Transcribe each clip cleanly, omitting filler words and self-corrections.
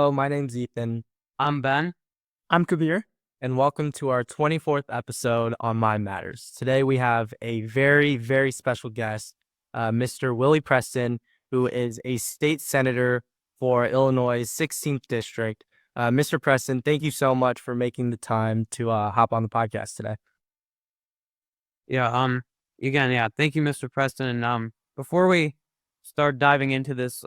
Hello, my name's Ethan. I'm Ben. I'm Kabir. And welcome to our 24th episode on Mind Matters. Today we have a very, very special guest, Mr. Willie Preston, who is a state senator for Illinois' 16th district. Mr. Preston, thank you so much for making the time to hop on the podcast today. Thank you, Mr. Preston. Before we start diving into this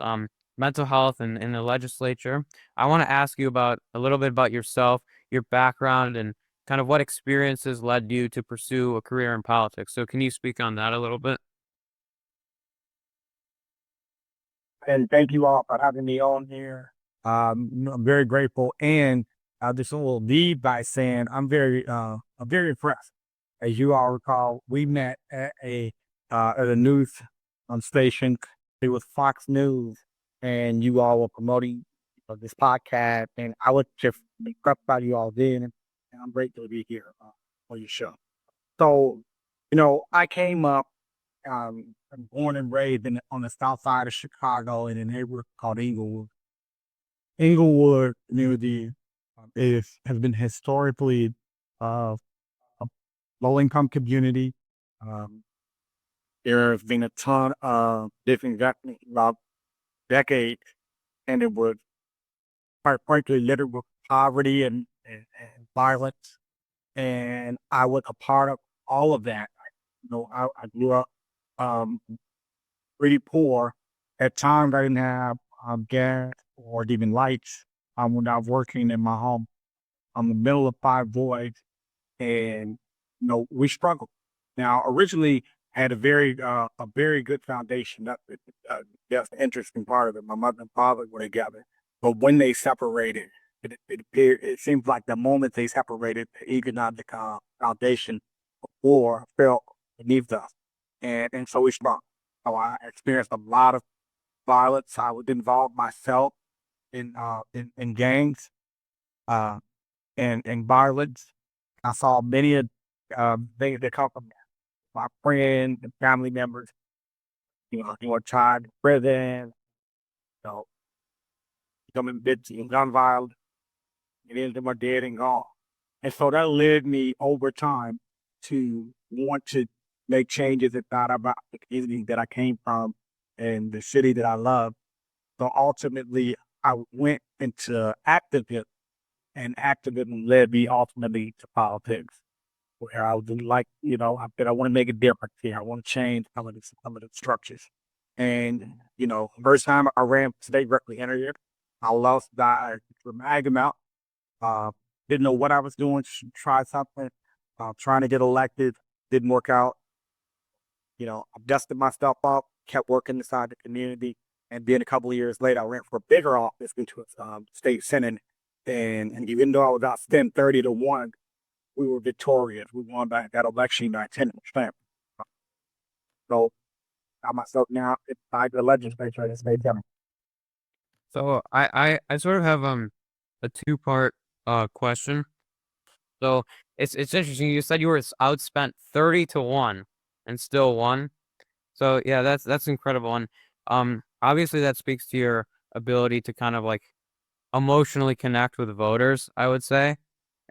mental health and in the legislature, I want to ask you about a little bit about yourself, your background, and kind of what experiences led you to pursue a career in politics. So can you speak on that a little bit? And thank you all for having me on here. I'm very grateful. And I just will lead by saying I'm very impressed. As you all recall, we met at a news station. It was Fox News, and you all were promoting this podcast. And I was just impressed by you all then. And I'm grateful to be here on your show. So, I came up. I'm born and raised on the south side of Chicago in a neighborhood called Inglewood. Inglewood community has been historically a low-income community. There has been a ton of disinvestment throughout decades, and it was quite frankly littered with poverty and violence. And I was a part of all of that. I grew up pretty poor. At times, I didn't have gas or even lights when I was working in my home. I'm the middle of 5 boys, and we struggled. Now, originally, I had a very good foundation. That's the interesting part of it. My mother and father were together, but when they separated, it seems like the moment they separated, the economic foundation war fell beneath us, and so we struggled. So I experienced a lot of violence. I would involve myself in gangs and violence. I saw many of things that come from my friends and family members. Who were tried in prison, becoming victims of gun violence, and many of them are dead and gone. And so that led me over time to want to make changes and thought about the community that I came from and the city that I love. So ultimately, I went into activism, and activism led me ultimately to politics, where I was like, I said, I want to make a difference here. I want to change some of the structures. And, first time I ran for state representative, I lost by a dramatic amount. Didn't know what I was doing, tried something, trying to get elected, didn't work out. I dusted myself up, kept working inside the community, and then a couple of years later, I ran for a bigger office into a state senate. And even though I was outspent 30-1, we were victorious. We won that election by 10%. So I myself now inside the legislature in the state senate. So I sort of have a 2-part question. So it's interesting. You said you were outspent 30-1 and still won. So yeah, that's incredible. And obviously that speaks to your ability to kind of like emotionally connect with voters, I would say.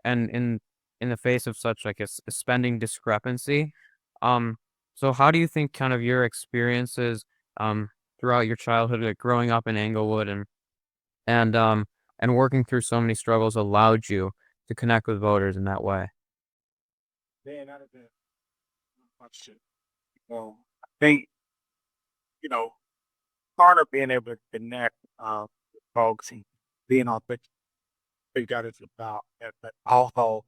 And in the face of such like a spending discrepancy. So how do you think kind of your experiences throughout your childhood, like growing up in Englewood and working through so many struggles allowed you to connect with voters in that way? Man, that is a good question. Well, I think, part of being able to connect with folks and being authentic, that is about, but also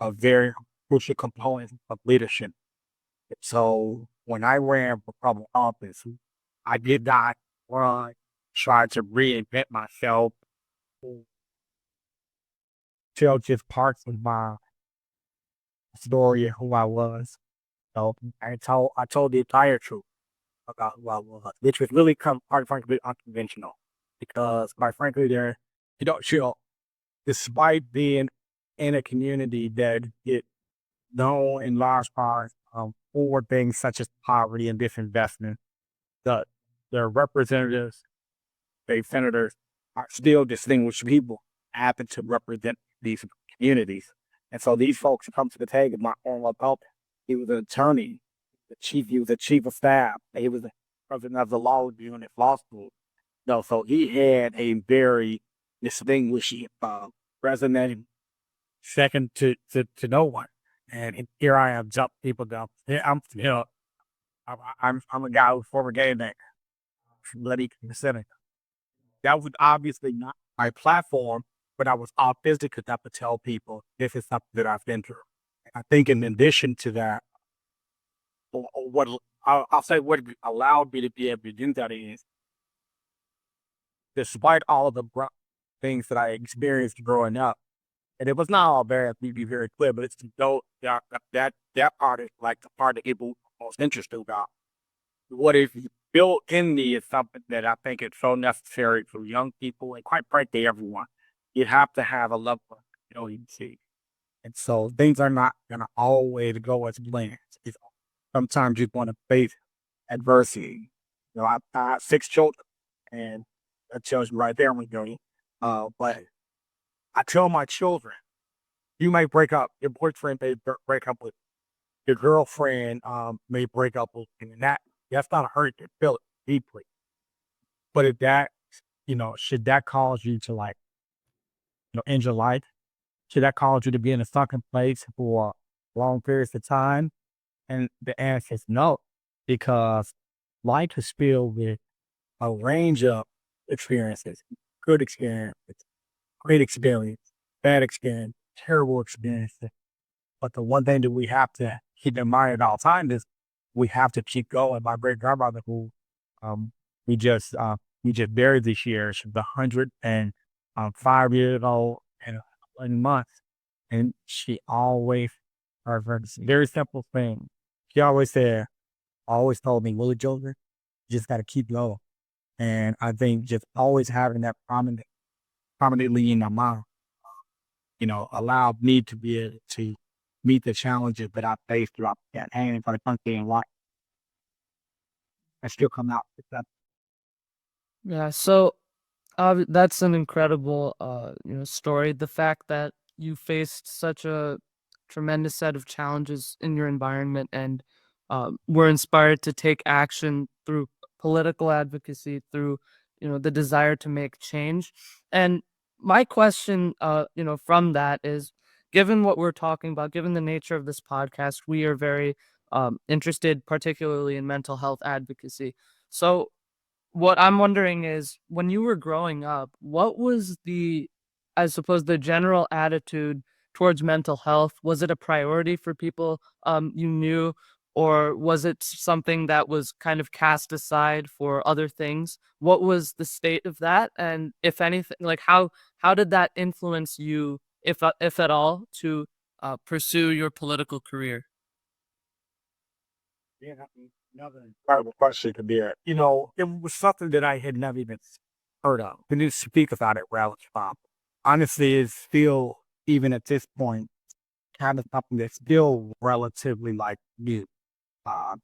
a very crucial component of leadership. So when I ran for public office, I did not run, try to reinvent myself, tell just parts of my story of who I was. So I told the entire truth about who I was, which was really quite frankly unconventional, because quite frankly, despite being in a community that get known in large part for things such as poverty and disinvestment, the representatives, state senators, are still distinguished people happen to represent these communities. And so these folks come to the table. My former help, he was an attorney, he was the chief of staff, he was the president of the law unit, law school. No, so he had a very distinguished resume, second to no one. And here I am, jump people down. Yeah, I'm a guy who's former gay man, bloody consenting. That was obviously not my platform, but I was authentic enough to tell people this is something that I've been through. I think in addition to that, or what I'll say what allowed me to be able to do that is, despite all of the things that I experienced growing up, and it was not all bad, to be very clear, but it's that part is like the part that people are most interested about. What is built in me is something that I think is so necessary for young people and quite frankly everyone. You have to have a level of resiliency. And so things are not gonna always go as planned. Sometimes you're gonna face adversity. I have 6 children and that tells you right there when you're but I tell my children, you may break up, your boyfriend may break up with your girlfriend, may break up with, and that's not a hurt, you feel it deeply. But if that, should that cause you to end your life? Should that cause you to be in a sunken place for long periods of time? And the answer is no, because life is filled with a range of experiences, good experiences, great experience, bad experience, terrible experiences. But the one thing that we have to keep in mind at all times is we have to keep going. My great grandmother, who we just buried this year, she's 105 years old and 11 months, and she always, her very simple thing. She always told me, Willie Joseph, you just got to keep going. And I think just always having that prominently in my mind, allowed me to be able to meet the challenges that I faced throughout that and for the country and life. I still come out with that. Yeah, so that's an incredible story. The fact that you faced such a tremendous set of challenges in your environment and were inspired to take action through political advocacy, through the desire to make change. And my question, from that is, given what we're talking about, given the nature of this podcast, we are very interested, particularly in mental health advocacy. So what I'm wondering is, when you were growing up, what was I suppose, the general attitude towards mental health? Was it a priority for people you knew, or was it something that was kind of cast aside for other things? What was the state of that? And if anything, like how did that influence you, if at all, to pursue your political career? Yeah, another incredible question, Kabir. It was something that I had never even heard of. Can you speak about it, Ralph? Honestly, it's still, even at this point, kind of something that's still relatively new. Uh,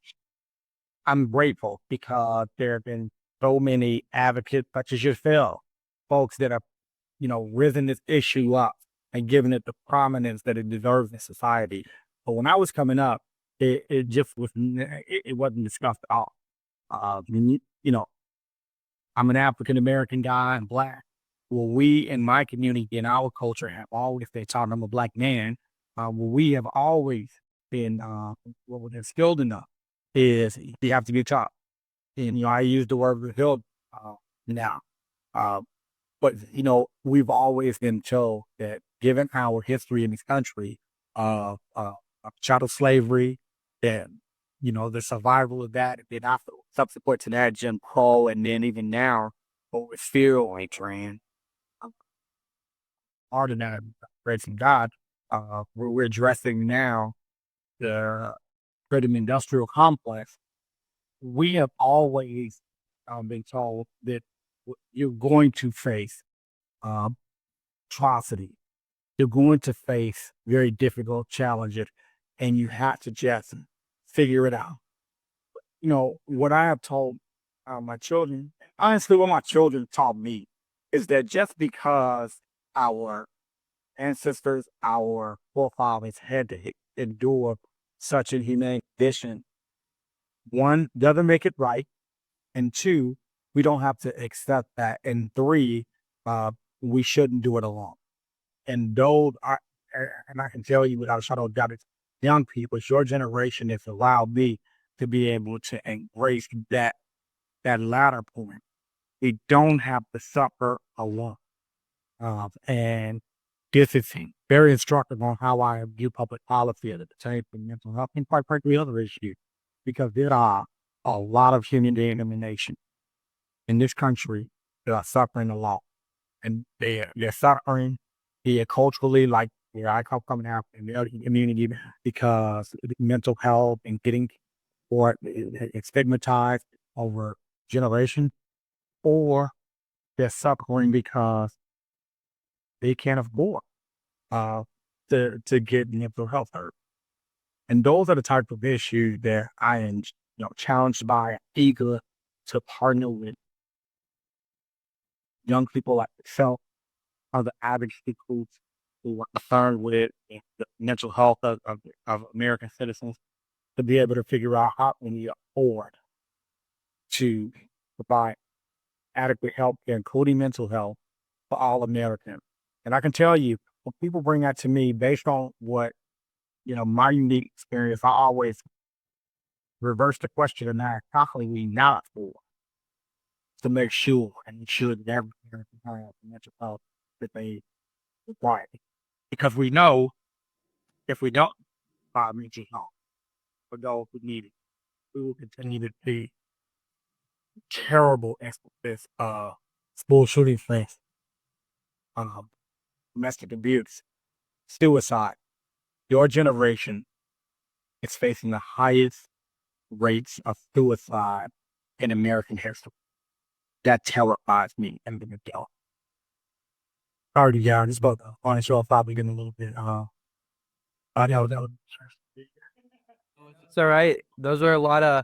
I'm grateful because there have been so many advocates such as yourself, folks that have, risen this issue up and given it the prominence that it deserves in society. But when I was coming up, it just was, it wasn't discussed at all. I'm an African American guy and Black. Well, we in my community, in our culture, have always, they taught I'm a Black man. We have always been, what was instilled in us is you have to be taught. And, I use the word revealed now. But, we've always been told that given our history in this country of chattel slavery, that, the survival of that, and then after, subsequent to that, Jim Crow, and then even now, what we're still entering, harder than that, praising God, we're addressing now the critical industrial complex. We have always been told that you're going to face atrocity. You're going to face very difficult challenges, and you have to just figure it out. What I have told my children, honestly, what my children taught me is that just because our ancestors, our forefathers had to endure such inhumane condition, one, doesn't make it right, and two, we don't have to accept that, and three, we shouldn't do it alone. And those are, and I can tell you without a shadow of doubt, it's young people, it's your generation that's allowed me to be able to embrace that latter point. We don't have to suffer alone. And this is very instructive on how I view public policy as it pertains to mental health and quite frankly other issues, because there are a lot of human beings in the nation, in this country, that are suffering a lot. And they're suffering here culturally, like where I come from now in the other community, because mental health and getting or it's stigmatized over generations, or they're suffering because they can't afford to get mental health hurt. And those are the type of issues that I am challenged by, eager to partner with young people like myself, other advocacy groups who are concerned with the mental health of American citizens, to be able to figure out how we afford to provide adequate health care, including mental health, for all Americans. And I can tell you, when people bring that to me based on what, my unique experience, I always reverse the question and ask, how can we not afford to make sure and ensure that every American has the mental health that they require? Because we know if we don't provide mental health for those who need it, we will continue to see terrible instances of school shooting things, domestic abuse, suicide. Your generation is facing the highest rates of suicide in American history. That terrifies me and the adult. Sorry, yeah, just about the honest show. I'm probably getting a little bit, I know that was. It's all right. Those are a lot of,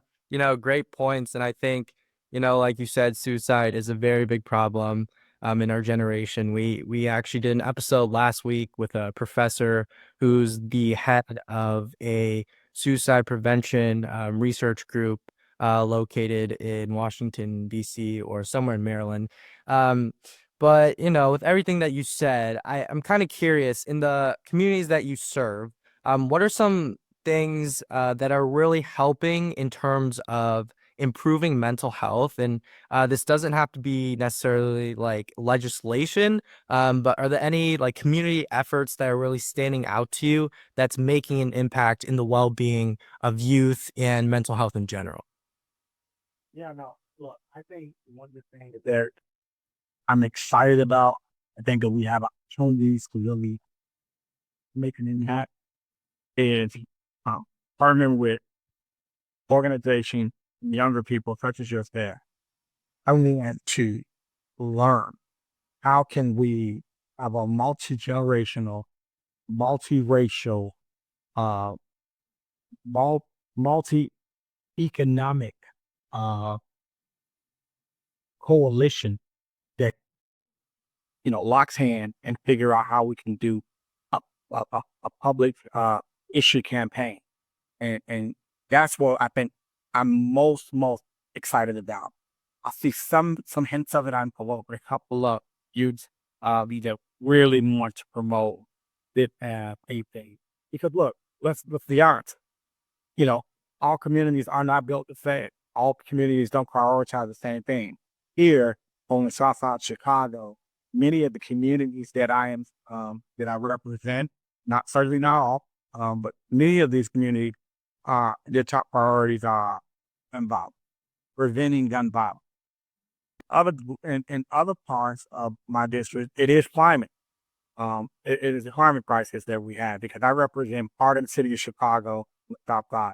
great points. And I think, like you said, suicide is a very big problem in our generation. We actually did an episode last week with a professor who's the head of a suicide prevention research group located in Washington, D.C. or somewhere in Maryland. But, with everything that you said, I'm kind of curious, in the communities that you serve, what are some things that are really helping in terms of improving mental health? And this doesn't have to be necessarily like legislation, but are there any like community efforts that are really standing out to you that's making an impact in the well-being of youth and mental health in general? Yeah, no, look, I think one of the things that I'm excited about, I think that we have opportunities to really make an impact, is partnering with organizations, younger people such as yours there. I want to learn, how can we have a multi-generational, multiracial, uh, multi-economic coalition that locks hand and figure out how we can do a public issue campaign, and that's what I think I'm most excited about. I see some hints of it on Palo, but a couple of youths that really want to promote this a thing. Because look, let's be honest. All communities are not built the same. All communities don't prioritize the same thing. Here on the South Side of Chicago, many of the communities that I represent, certainly not all, but many of these communities, their top priorities are gun violence, preventing gun violence. In other parts of my district, it is climate. It is a climate crisis that we have, because I represent part of the city of Chicago, South Side,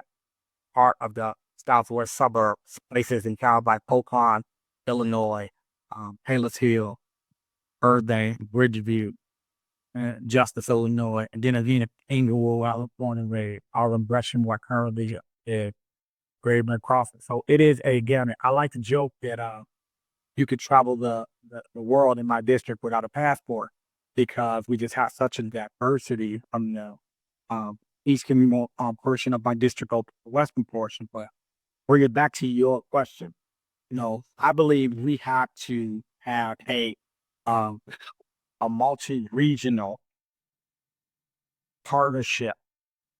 part of the southwest suburbs, places in towns like Polk, Illinois, Payless Hill, Irvine, Bridgeview, Justice, Illinois, and then again Inglewood, where I was born and raised, Auburn, Gresham, where I currently Graveman Crossing. So it is a gamut. I like to joke that you could travel the world in my district without a passport because we just have such a diversity from the eastern portion of my district over the western portion. But bring it back to your question. I believe we have to have um, a multi-regional partnership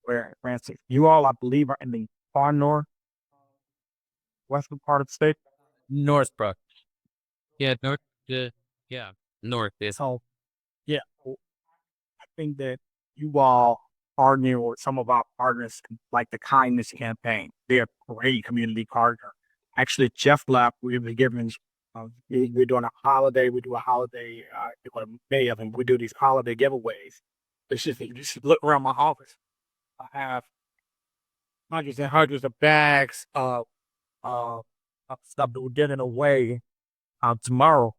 where, for instance, you all, I believe, are in the far north western part of the state. Northbrook. Yeah, north. Yeah, north is. So, yeah, I think that you all partner with some of our partners, like the Kindness Campaign. They're a great community partner. Actually, Jeff left. We've been giving. We're doing a holiday. We do a holiday. Many of them. We do these holiday giveaways. You just look around my office. I have hundreds and hundreds of bags of stuff that we're giving away tomorrow.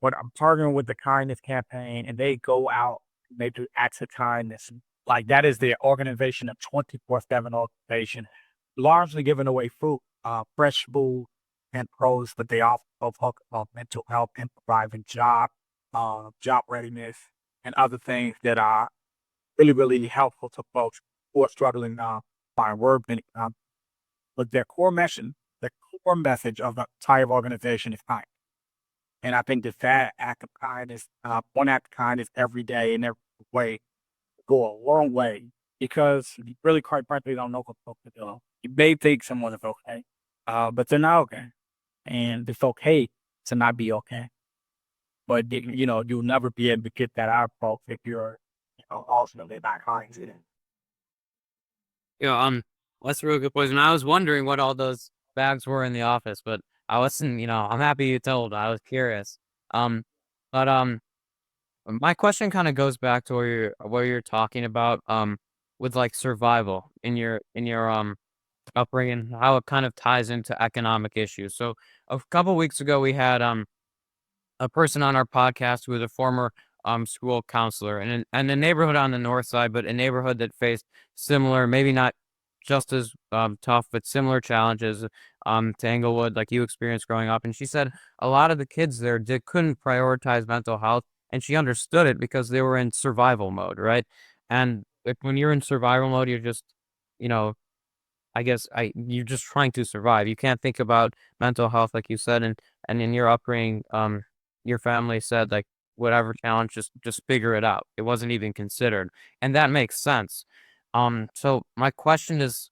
But I'm partnering with the Kindness Campaign, and they go out and they do acts of kindness. Like that is their organization, a 24/7 organization, largely giving away food, fresh food and pros, but they also focus on mental health and providing job readiness, and other things that are really, really helpful to folks who are struggling find work. But their core mission, the core message of the entire organization is kind. And I think that act of kindness, one act of kindness every day in every way, go a long way because you really, quite frankly, don't know what folks are doing. You may think someone is okay, but they're not okay. And it's okay to not be okay. But, you'll never be able to get that out of folks if you're, ultimately not kind to them. That's a really good point. And I was wondering what all those bags were in the office, but I wasn't. I'm happy you told. I was curious. But my question kind of goes back to where you're talking about with like survival in your upbringing, how it kind of ties into economic issues. So a couple weeks ago, we had a person on our podcast who was a former school counselor and a neighborhood on the north side, but a neighborhood that faced similar, maybe not just as tough, but similar challenges to Englewood, like you experienced growing up. And she said a lot of the kids there couldn't prioritize mental health, and she understood it because they were in survival mode, right? And when you're in survival mode, you're just, you know, I guess you're just trying to survive. You can't think about mental health, like you said, and in your upbringing, your family said like whatever challenge, just figure it out. It wasn't even considered, and that makes sense. So my question is,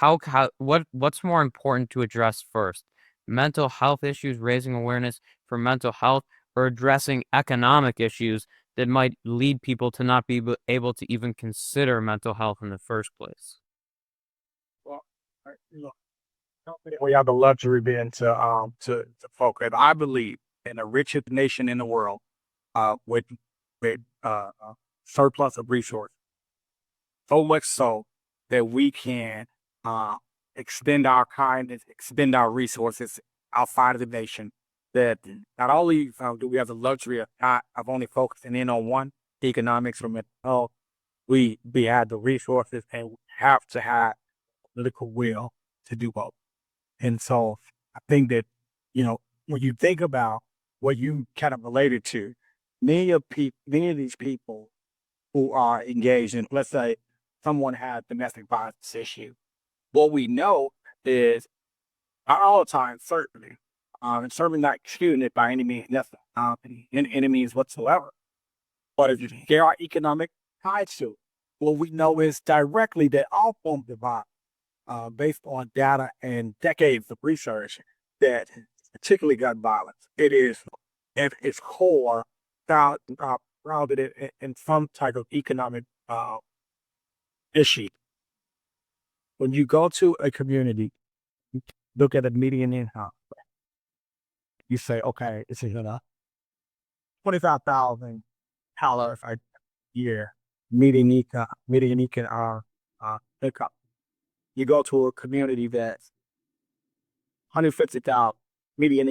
what's more important to address first? Mental health issues, raising awareness for mental health, or addressing economic issues that might lead people to not be able to even consider mental health in the first place? Well, I don't think we have the luxury being to folk. And I believe in the richest nation in the world, with surplus of resources, so much so that we can extend our kindness, extend our resources outside of the nation. That not only do we have the luxury of only focusing in on one, economics from mental health, we have the resources and we have to have political will to do both. And so I think that, when you think about what you kind of related to, many of these people who are engaged in, let's say, someone had domestic violence issue, what we know is not all the time, certainly, and certainly not excusing it by any means necessary, any means whatsoever. But if there are economic ties to it, what we know is directly that all forms of violence, based on data and decades of research, that particularly gun violence, it is at its core grounded in some type of economic issue. When you go to a community, you look at a median income, you say, okay, it's $25,000 a year median income. You go to a community that's $150,000 median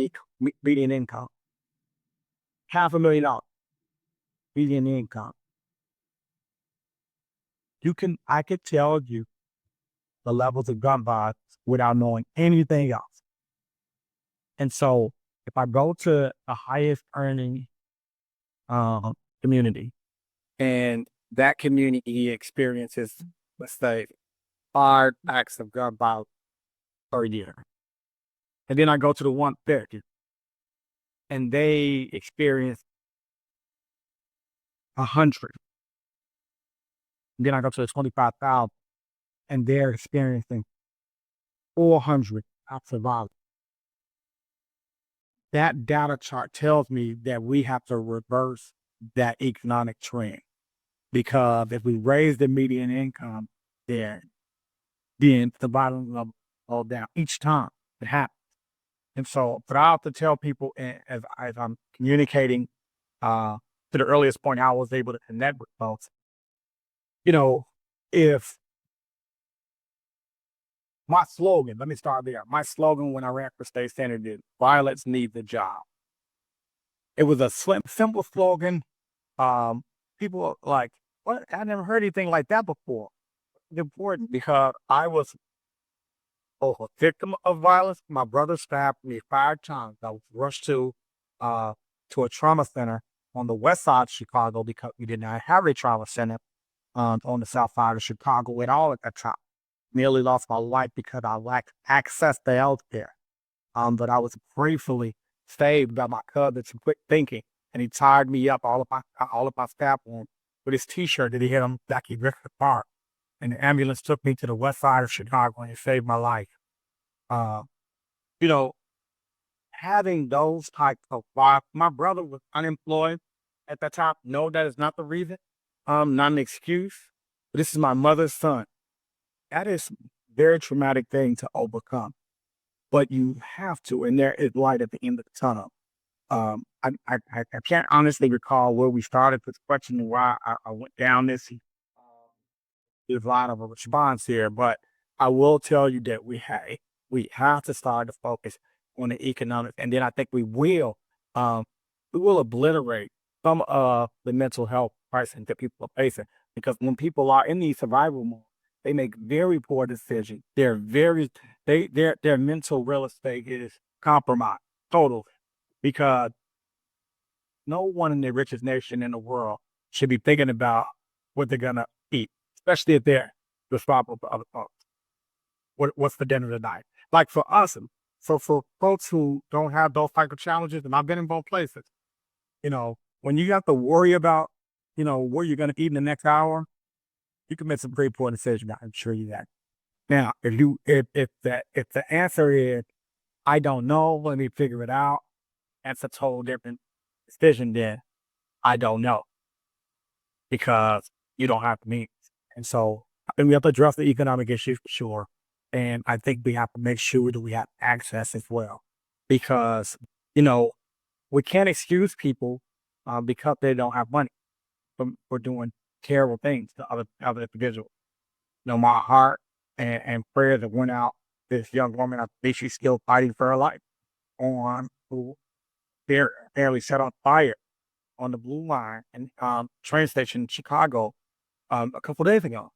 income, $500,000 median income. I could tell you the levels of gun violence without knowing anything else. And so if I go to the highest earning community and that community experiences, let's say, 5 acts of gun violence per year, and then I go to the 150 and they experience 100, then I go to the 25,000 and they're experiencing 400 acts of violence. That data chart tells me that we have to reverse that economic trend, because if we raise the median income, then the violence level go down each time it happens. And so, but I have to tell people, as I'm communicating to the earliest point I was able to connect with folks, if my slogan, let me start there. My slogan when I ran for state senator is violence needs a job. It was a simple slogan. People were like, what? I never heard anything like that before. It's important because I was a victim of violence. My brother stabbed me 5 times. I was rushed to a trauma center on the west side of Chicago because we did not have a trauma center on the south side of Chicago at all at that time. Nearly lost my life because I lacked access to health care. But I was gratefully saved by my cousin's quick thinking, and he tied me up all of my staff on with his T-shirt that he had on back in Rickford Park. And the ambulance took me to the west side of Chicago and it saved my life. You know, having those types of vibes. My brother was unemployed at that time. No, that is not the reason. Not an excuse. But this is my mother's son. That is a very traumatic thing to overcome. But you have to, and there is light at the end of the tunnel. I can't honestly recall where we started this question and why I went down this. There's a lot of a response here, but I will tell you that we have to start to focus on the economics, and then I think we will obliterate some of the mental health crisis that people are facing, because when people are in these survival mode, they make very poor decisions. Their mental real estate is compromised totally, because no one in the richest nation in the world should be thinking about what they're gonna eat, especially if they're responsible for other folks. What's for dinner tonight? Like for us, for folks who don't have those type of challenges, and I've been in both places, when you have to worry about, where you're gonna eat in the next hour, you can make some pretty poor decisions. I can assure you that. Now, if the answer is I don't know, let me figure it out, that's a total different decision than I don't know, because you don't have the means. And so I think we have to address the economic issues for sure. And I think we have to make sure that we have access as well, because, we can't excuse people because they don't have money for doing terrible things to other individuals. My heart and prayers that went out this young woman. I think she's still fighting for her life, who apparently set on fire on the Blue Line and train station in Chicago a couple days ago.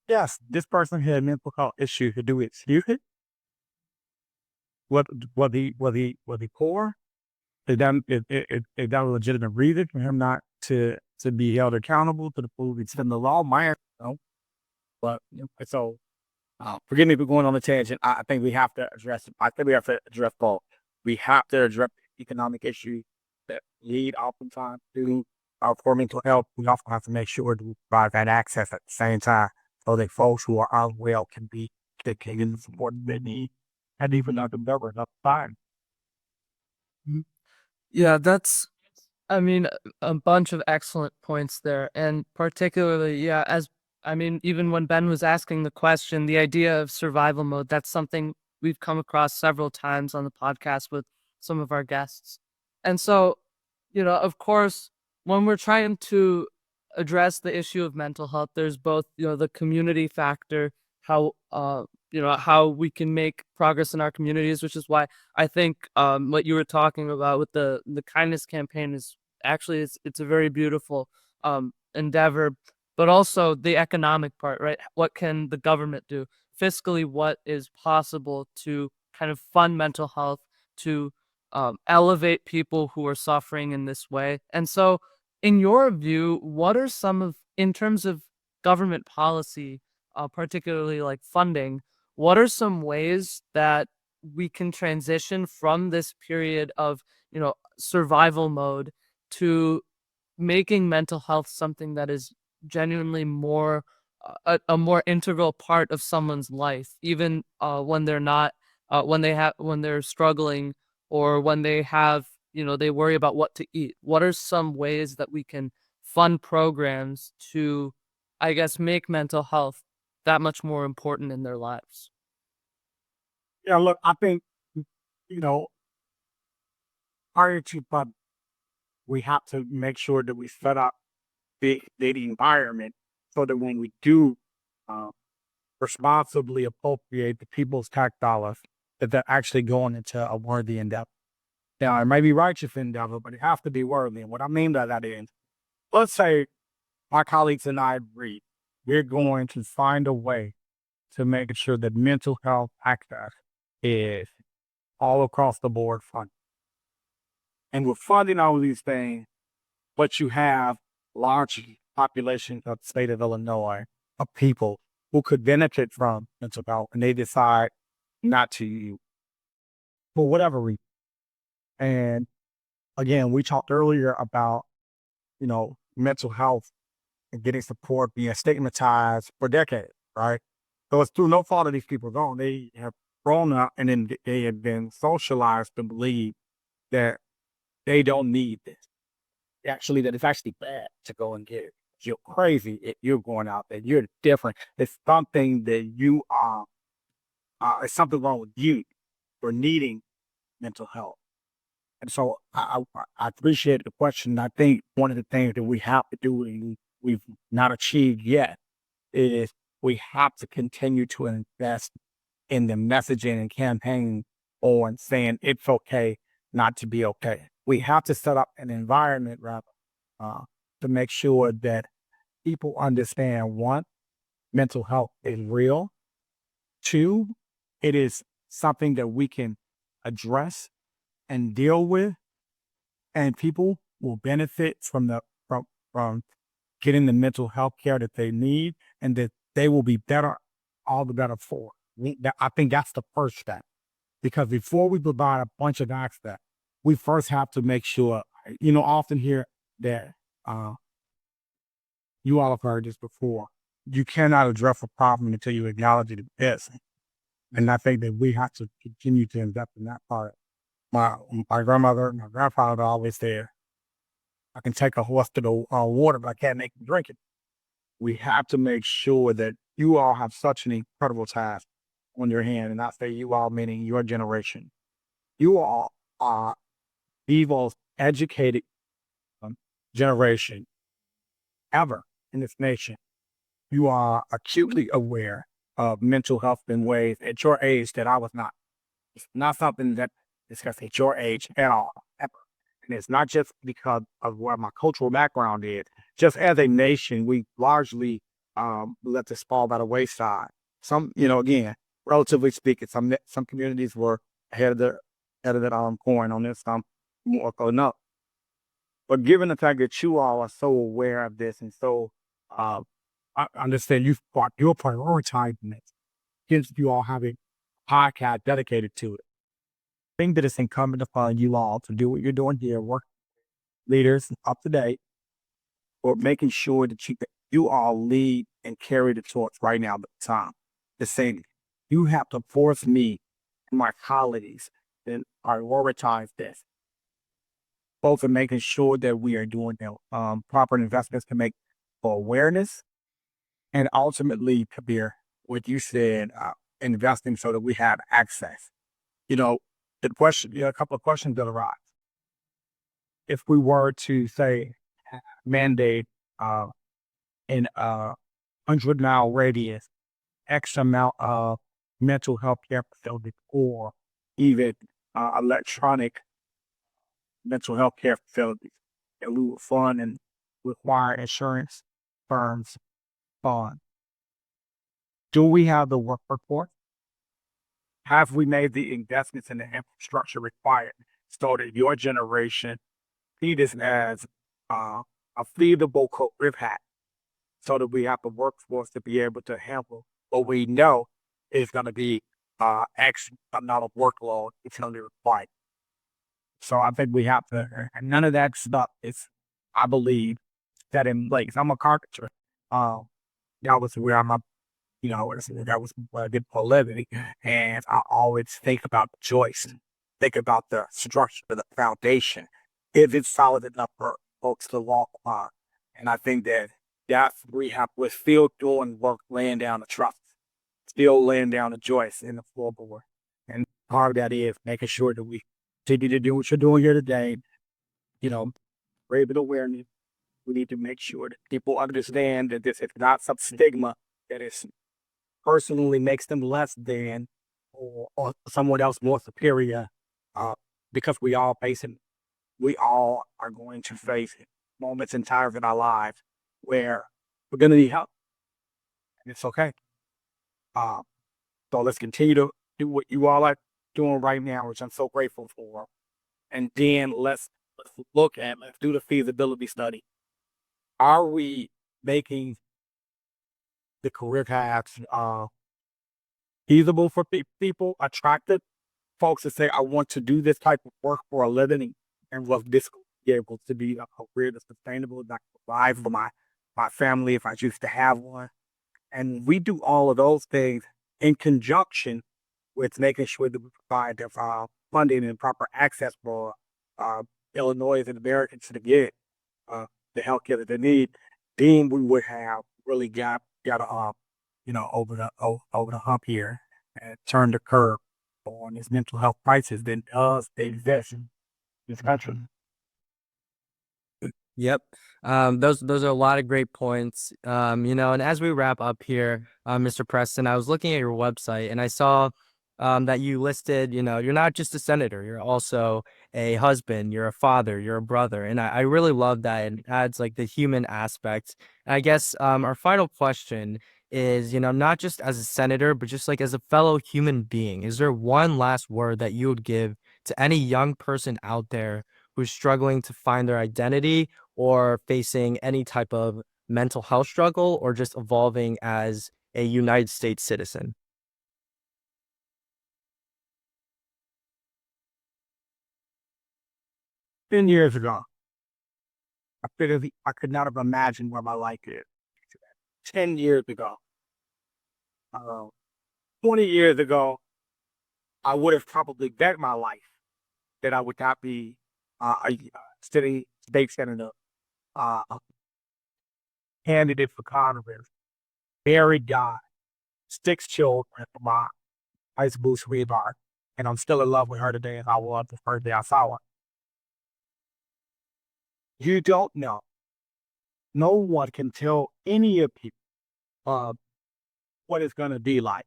Yes, this person had mental health issues. Do we excuse it? Was he poor? Is that a legitimate reason for him not to be held accountable to the full extent of the law? My answer, no. But so forgive me for going on the tangent. I think we have to address it. I think we have to address both. We have to address economic issues that lead oftentimes to poor mental health. We also have to make sure to provide that access at the same time, so that folks who are unwell can get the support they need, and even not the better, not fine. Yeah, that's, I mean, a bunch of excellent points there. And particularly, yeah, even when Ben was asking the question, the idea of survival mode, that's something we've come across several times on the podcast with some of our guests. And so, of course, when we're trying to address the issue of mental health, there's both, the community factor, how we can make progress in our communities, which is why I think what you were talking about with the kindness campaign is actually it's a very beautiful endeavor, but also the economic part, right? What can the government do fiscally? What is possible to kind of fund mental health to elevate people who are suffering in this way. And so, in your view, what are some of, in terms of government policy, particularly like funding, what are some ways that we can transition from this period of, survival mode to making mental health something that is genuinely more a more integral part of someone's life, even when they're not when they're struggling, or when they have, they worry about what to eat. What are some ways that we can fund programs to, I guess, make mental health that much more important in their lives? Yeah, look, I think, you know, prior to pub, we have to make sure that we set up the environment so that when we do uh, responsibly appropriate the people's tax dollars, that they're actually going into a worthy endeavor. Now, it may be righteous endeavor, but it has to be worthy. And what I mean by that is, let's say my colleagues and I agree, we're going to find a way to make sure that mental health access is all across the board funded. And we're funding all of these things, but you have large populations of the state of Illinois of people who could benefit from mental health, and they decide not to for whatever reason. And again, we talked earlier about, mental health and getting support being stigmatized for decades, right? So it's through no fault of these people's own. They have grown up and then they have been socialized to believe that they don't need this. Actually, that it's actually bad to go and get it. You're crazy if you're going out there. You're different. It's something that you are, it's something wrong with you for needing mental health. And so I appreciate the question. I think one of the things that we have to do, and we've not achieved yet, is we have to continue to invest in the messaging and campaign on saying it's okay not to be okay. We have to set up an environment, rather, to make sure that people understand, one, mental health is real. Two, it is something that we can address and deal with, and people will benefit from getting the mental health care that they need, and that they will be better, all the better for. I think that's the first step, because before we provide a bunch of access, we first have to make sure. Often hear that you all have heard this before. You cannot address a problem until you acknowledge it exists, and I think that we have to continue to invest in that part. My grandmother, my grandfather always said, "I can take a horse to the water, but I can't make him drink it." We have to make sure that you all have such an incredible task on your hand, and I say you all meaning your generation. You all are the most educated generation ever in this nation. You are acutely aware of mental health in ways at your age that I was not. It's not something that discussed at your age at all, ever. And it's not just because of where my cultural background is. Just as a nation, we largely let this fall by the wayside. Some, again, relatively speaking, some communities were ahead of the coin on this, some more so no. But given the fact that you all are so aware of this, and so I understand you're prioritizing it, hence you all have a podcast dedicated to it. I think that it's incumbent upon you all to do what you're doing here, work leaders up to date, or making sure that you all lead and carry the torch right now at the time. The same, you have to force me and my colleagues to prioritize this, both in making sure that we are doing the proper investments to make for awareness, and ultimately, Kabir, what you said, investing so that we have access. The question, a couple of questions that arise. If we were to say mandate in a 100-mile radius, X amount of mental health care facilities, or even electronic mental health care facilities, that we would fund and require insurance firms fund. Do we have the workforce? have we made the investments in the infrastructure required so that your generation see this as a feasible career path so that we have the workforce to be able to handle what we know is going to be X amount of workload it's going to be required. So I think we have to, and none of that stuff is, I believe, set in place. I'm a carpenter. That was where I'm, that was what I did for a living. And I always think about the joist, think about the structure, the foundation. Is it solid enough for folks to walk on? And I think that's we're still doing work laying down the truss, still laying down the joist in the floorboard. And part of that is making sure that we continue to do what you're doing here today. Raising awareness. We need to make sure that people understand that this is not some stigma that is personally makes them less than or someone else more superior, because we all are going to face moments and times in our lives where we're going to need help, and it's okay. So let's continue to do what you all are doing right now, which I'm so grateful for, and then let's do the feasibility study. Are we making the career paths feasible for people, attractive folks to say, I want to do this type of work for a living, and will this be able to be a career that's sustainable, that can provide for my family if I choose to have one? And we do all of those things in conjunction with making sure that we provide the funding and proper access for Illinois and Americans to get the healthcare that they need. Then we would have really got over the hump here and turn the curve on this mental health crisis that does exist in this country. Yep. Those are a lot of great points. And as we wrap up here, Mr. Preston, I was looking at your website and I saw that you listed, you're not just a senator, you're also a husband, you're a father, you're a brother. And I really love that. It adds like the human aspect. And I guess our final question is, not just as a senator, but just like as a fellow human being, is there one last word that you would give to any young person out there who's struggling to find their identity or facing any type of mental health struggle or just evolving as a United States citizen? 10 years ago, I could not have imagined where my life is. 10 years ago. 20 years ago, I would have probably bet my life that I would not be a state senator, a candidate for Congress, married guy, 6 children from my high school sweetheart, and I'm still in love with her today as I was the first day I saw her. You don't know. No one can tell any of you what it's going to be like.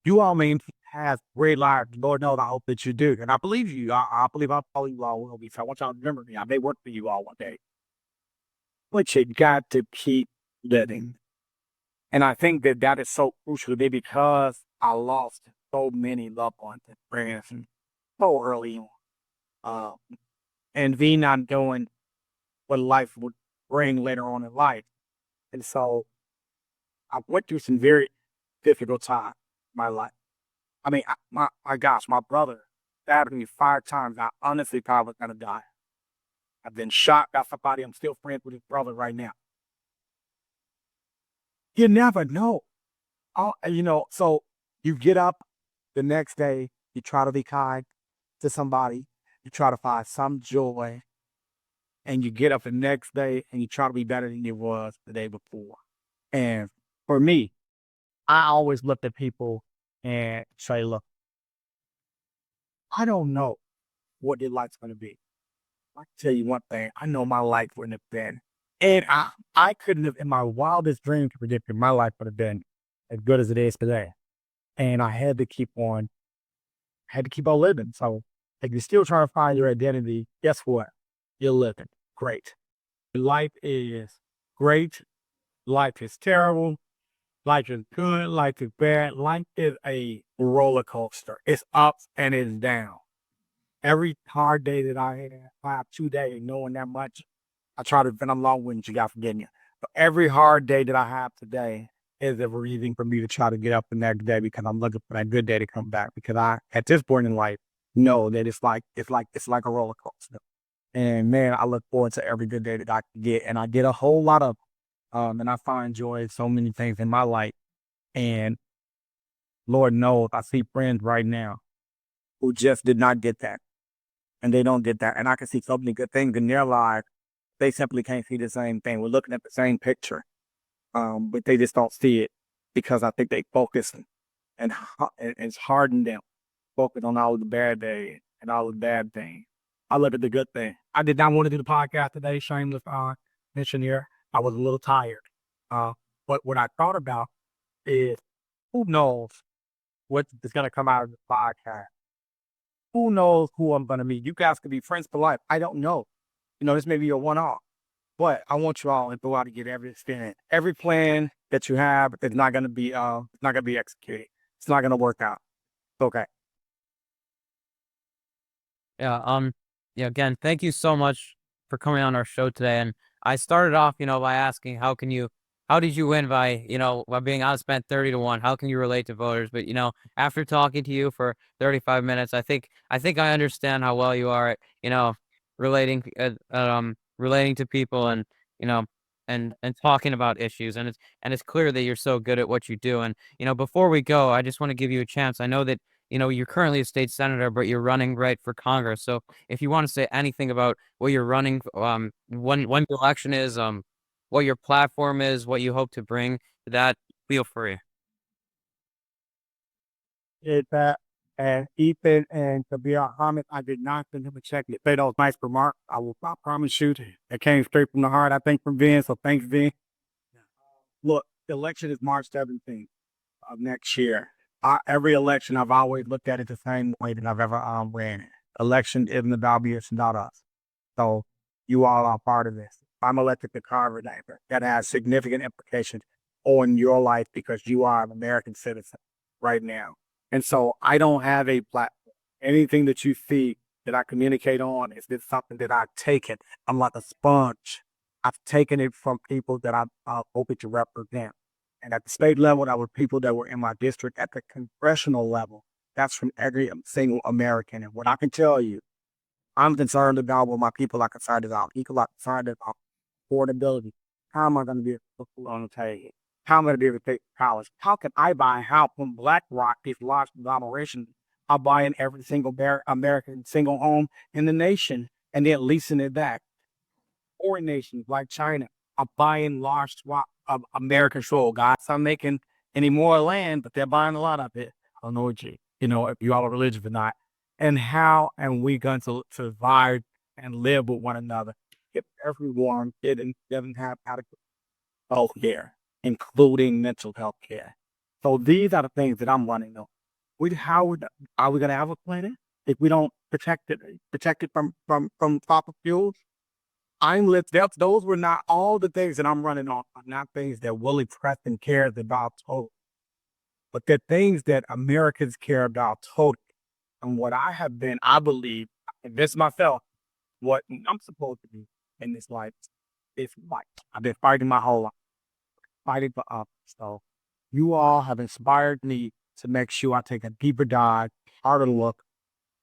You all may have great lives. Lord knows, I hope that you do. And I believe you. I believe all you all will be. So I want y'all to remember me. I may work for you all one day. But you got to keep living. And I think that is so crucial to me because I lost so many loved ones and friends so early on. And me not knowing what life would bring later on in life. And so I went through some very difficult time in my life. I mean, my gosh, my brother stabbed me 5 times. I honestly thought I was going to die. I've been shot by somebody. I'm still friends with his brother right now. You never know. So you get up the next day, you try to be kind to somebody, you try to find some joy, and you get up the next day and you try to be better than you was the day before. And for me, I always look at people and say, look, I don't know what their life's going to be. I can tell you one thing. I know my life wouldn't have been. And I couldn't have, in my wildest dreams, predicted my life would have been as good as it is today. And I had to keep on living. So if you're still trying to find your identity, guess what? You're living. Great. Life is great. Life is terrible. Life is good, life is bad. Life is a roller coaster. It's ups and it's down. Every hard day that I have 2 days, knowing that much, I try to, and I'm long-winded, you got to forgive me. But every hard day that I have today is a reason for me to try to get up the next day because I'm looking for that good day to come back. Because I, at this point in life, know that it's like a roller coaster. And man, I look forward to every good day that I can get, and I get a whole lot of, and I find joy in so many things in my life. And Lord knows, I see friends right now who just did not get that, and they don't get that. And I can see so many good things in their life. They simply can't see the same thing. We're looking at the same picture, but they just don't see it because I think they focus and it's hardened them, focus on all of the bad days and all of the bad things. I look at the good thing. I did not want to do the podcast today, shameless mention here. I was a little tired. But what I thought about is who knows what is going to come out of the podcast? Who knows who I'm going to meet? You guys could be friends for life. I don't know. This may be a one-off, but I want you all to go out and get every experience. Every plan that you have is not going to be, executed. It's not going to work out. It's okay. Yeah. Yeah. Again, thank you so much for coming on our show today. And I started off, by asking, how did you win by being outspent 30-1? How can you relate to voters? But after talking to you for 35 minutes, I think I understand how well you are at relating relating to people and and talking about issues. And it's clear that you're so good at what you do. And before we go, I just want to give you a chance. I know that you're currently a state senator, but you're running right for Congress. So if you want to say anything about what you're running, when the election is, what your platform is, what you hope to bring to that, feel free. That and Ethan and Kabir Ahmed, I did not send him a check. They say those nice remarks. I promise you that came straight from the heart. I think from Vin. So thanks, Vin. Look, the election is March 17th of next year. Every election, I've always looked at it the same way that I've ever ran it. Election isn't about me, it's about us. So you all are part of this. I'm elected to Carver neighbor. That has significant implications on your life because you are an American citizen right now. And so I don't have a platform. Anything that you see that I communicate on is just something that I've taken. I'm like a sponge. I've taken it from people that I'm hoping to represent. And at the state level, that were people that were in my district. At the congressional level, that's from every single American. And what I can tell you, I'm concerned about what my people are concerned about. People are concerned about affordability. How am I going to be able to put food on the table? How am I going to be able to pay for college? How can I buy a house from BlackRock, these large conglomerations, are buying every single American single home in the nation and then leasing it back? Foreign nations like China are buying large swaths of American soil. Guys, not making any more land, but they're buying a lot of it. I don't know what if you all are religious or not. And how are we going to survive and live with one another if everyone doesn't have adequate health care, including mental health care? So these are the things that I'm running on. Are we going to have a planet if we don't protect it from fossil fuels? Those were not all the things that I'm running on, are not things that Willie Preston cares about totally, but they're things that Americans care about totally. And what I believe, convince myself, what I'm supposed to do in this life is life. I've been fighting my whole life, fighting for others. So you all have inspired me to make sure I take a deeper dive, harder look,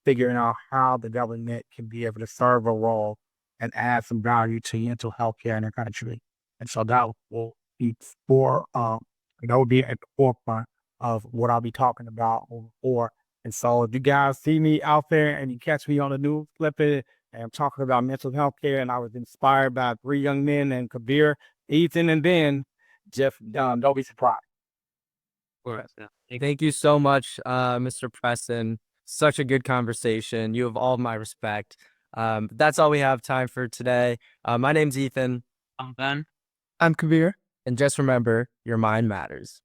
figuring out how the government can be able to serve a role and add some value to mental health care in the country. And so that will be that will be at the forefront of what I'll be talking about for. And so if you guys see me out there and you catch me on the news flipping and I'm talking about mental health care and I was inspired by 3 young men and Kabir, Ethan, and Ben, Jeff, don't be surprised. Thank you so much, Mr. Preston. Such a good conversation. You have all my respect. That's all we have time for today. My name's Ethan. I'm Ben. I'm Kabir. And just remember, your mind matters.